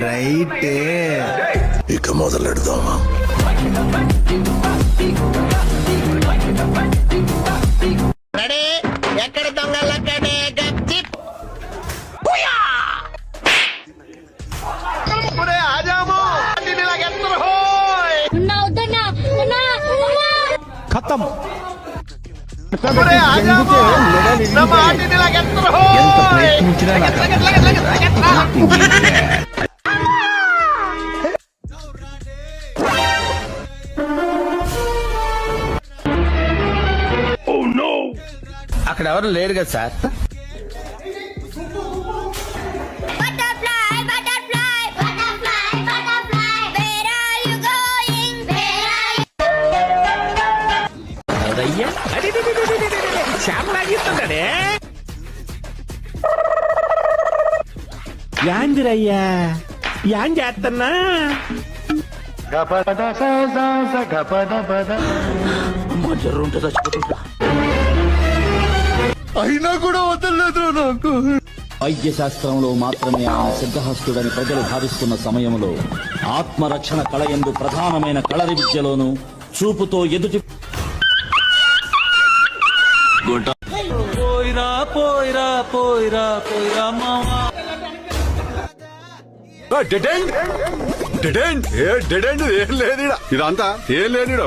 రైటే. ఇక మొదలెడదామా? ఎక్కడ దొంగలక్కడే గప్చిప్ ఖతం. ఎంత ప్రయత్నించినా నాకు అక్కడ ఎవరు లేరు కదా సార్. యాందిరయ్యా యాం చేస్తున్నా జర్రుంటే చచ్చిపోతుంటా. అయినా కూడా వదలలేదు నాకు. వైద్య శాస్త్రంలో మాత్రమే ఆయన సిద్ధహస్తుడని ప్రజలు భావిస్తున్న సమయంలో ఆత్మరక్షణ కళయందు ప్రధానమైన కళరి విద్యలోనూ చూపుతో ఎదుటి పోయిరా పోయిరా పోయిరా పోయిరా మావా. ఏం లేదు ఇదంతా, ఏం లేదు.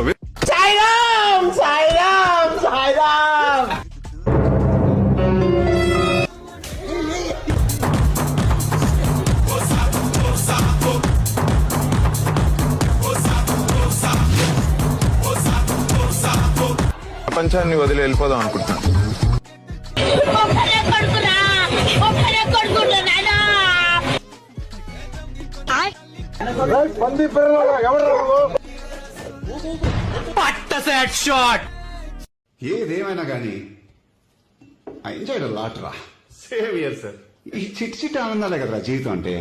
ప్రపంచాన్ని వదిలి వెళ్ళిపోదాం అనుకుంటున్నాను. ఏదేమైనా గానీ ఎంజాయ్ లాట్ రా. Same year sir. ఈ చిట్టి చిట్టి ఆనందాలే కదరా జీవితం అంటే.